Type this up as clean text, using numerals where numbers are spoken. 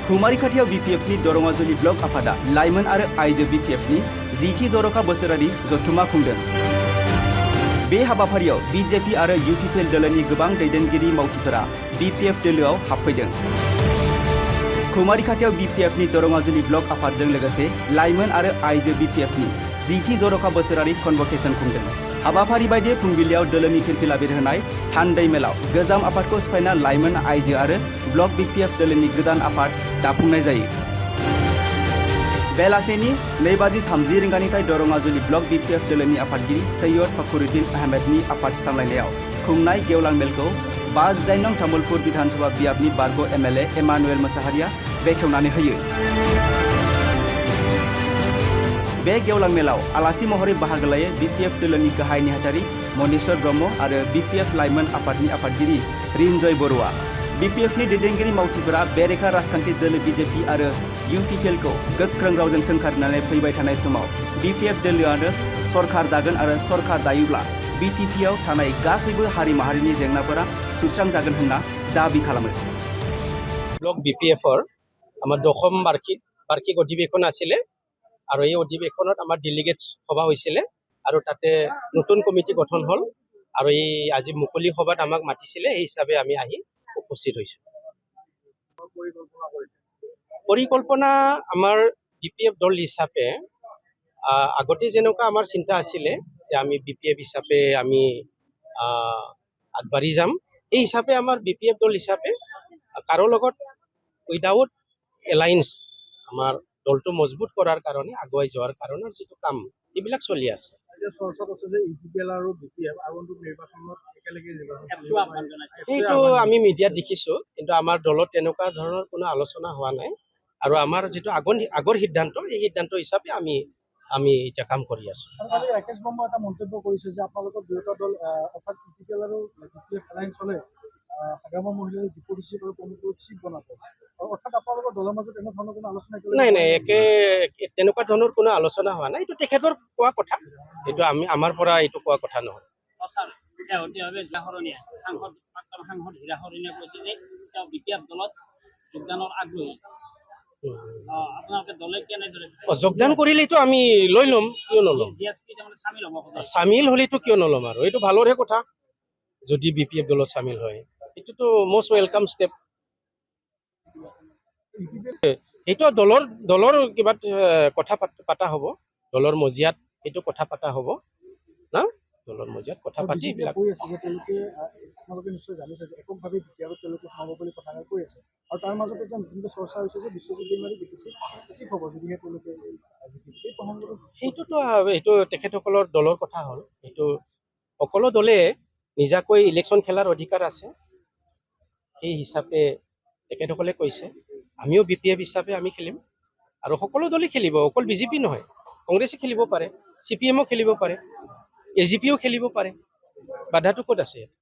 खुमारी खाथियाव बिपिएफनि दरङाजुलि ब्लक आफादा लाइमोन आरो आइजो बिपिएफनि 10थि जर'खा बोसोरारि जथुमा खुंदों। बे हाबाफारियाव बिजेपि आरो इउपिपिएल दोलोनि गोबां दैदेनगिरि मावथिफोरा बिपिएफ दोलोआव हाबफैदों। खुमारी खाथियाव बिपिएफनि दरङाजुलि ब्लक आफादजों लोगोसे लाइमोन आरो आइजो बिपिएफनि 10थि जर'खा बोसोरारि कनभकेसन खुंदों। हाबाफारि बायदि फुंबिलियाव दोलोनि फिरफिला बिरहोनाय थान्दै मेलाव गोजाम आफादखौ सिफायना लाइमोन आइजो आरो ब्लक बिपिएफ दोलोनि गोदान आफाद दाफुंनाय जायो। बेलासेनि 2:30 रिंगानिफ्राय दरङाजुलि ब्लक बिपिएफ दोलोनि आफादगिरि सैयद फखरुद्दीन आहमेदनि आफाद सामलायनायाव खुंनाय गेवलां मेलखौ 58 नं तामुलपुर विधानसभा बियाबनि बारग' एमएलए एमानुएल मोसाहारिया बेखेवनानै होयो। बे गेवलां मेलाव आलासि महरै बाहागो लायो बिपिएफ दोलोनि गाहाय नेहाथारि मनेश्वर ब्रह्म आरो बिपिएफ लाइमोन आफादनि आफादगिरि रिनजय बरुवा। बिपिएफनि दैदेनगिरि मावथिफोरा बेरेखा राजखान्थि दोलो बिजेपि आरो इउपिपिएलखौ गोख्रों रावजों सोंखारिनानै फैबाय थानाय समाव बिपिएफ दोलोआनो सरकार दागोन आरो सरकार दायोब्ला बिटिसिआव थानाय गासैबो हारि माहारिनि जेंनाफोरा सुस्रांजागोन होनना दाबि खालामो। ब्लक बिपिएफर आमार दशम বাৰ্ষিক অধিৱেশন আছিলে আৰু এই অধিৱেশনত আমাৰ ডেলিগেটছ সভা হৈছিলে আৰু তাতে নতুন কমিটি গঠন হ'ল আৰু এই আজি মুকলি সভাত আমাক মাতিছিলে এই হিচাপে আমি আহি উপস্থিত হৈছোঁ। পৰিকল্পনা আমাৰ বিপিএফ দল হিচাপে আগতে যেনেকুৱা আমাৰ চিন্তা আছিলে যে আমি বিপিএফ হিচাপে আমি আগবাঢ়ি যাম, এই হিচাপে আমাৰ বিপিএফ দল হিচাপে কাৰো লগত উইদাউট এলায়েন্স আমাৰ দলটো মজবুত কৰাৰ কাৰণে আগুৱাই যোৱাৰ কাৰণে যিটো কাম এইবিলাক চলি আছে। সেইটো আমি মিডিয়াত দেখিছোঁ, কিন্তু আমাৰ দলত তেনেকুৱা ধৰণৰ কোনো আলোচনা হোৱা নাই আৰু আমাৰ যিটো আগৰ সিদ্ধান্ত এই সিদ্ধান্ত হিচাপে আমি এতিয়া কাম কৰি আছোঁ। ৰাকেশ ব্ৰহ্মই এটা মন্তব্য কৰিছে যে আপোনালোকৰ দুয়োটা দল অৰ্থাৎ ইউপিপিএল আৰু বিপিএফ এলায়েন্স হ'লে সাধাৰণ মহিলাৰ ডিপজিট আৰু কমিটিৰ চিফ বনাব। অৰ্থাৎ আপোনালোকৰ দলৰ মাজত এনেধৰণৰ কোনো আলোচনা নাই তেনেকুৱা ধৰণৰ কোনো আলোচনা হোৱা নাই। এইটো তেখেতৰ কোৱা কথা, এইটো আমাৰ পৰা এইটো কোৱা কথা নহয়। যোগদান কৰিলেতো আমি লৈ ল'ম, কিয় নল'ম? চামিল হ'লেতো কিয় নল'ম আৰু এইটো ভালৰে কথা। যদি বিপিএফ দলত চামিল হয় এইটোতো মষ্ট ৱেলকাম ষ্টেপ। এইটো দলৰ কিবা কথা পতা হ'ব, দলৰ মজিয়াত এইটো কথা পতা হ'ব না, দলৰ মজিয়াত কথা পাতি কৈ আছে যে তেওঁলোকে নিশ্চয় জানিছে যে এককভাৱে বিপিএফত তেওঁলোকে সোমাব বুলি কথা কৈ আছে আৰু তাৰ মাজত এতিয়া নতুনকৈ চৰ্চা হৈছে যে বিশ্বজিৎ দৈমাৰী বিটিচি চিফ হ'ব যদিহে তেওঁলোকে এইটো তেখেতসকলৰ দলৰ কথা হ'ল। এইটো সকলো দলে নিজাকৈ ইলেকশ্যন খেলাৰ অধিকাৰ আছে, সেই হিচাপে তেখেতসকলে কৈছে। আমিও বিপিএফ হিচাপে আমি খেলিম আৰু সকলো দলেই খেলিব, অকল বিজেপি নহয়, কংগ্ৰেছে খেলিব পাৰে, চিপিএমও খেলিব পাৰে, এজিপিও খেলিব পাৰে, বাধাটো ক'ত আছে?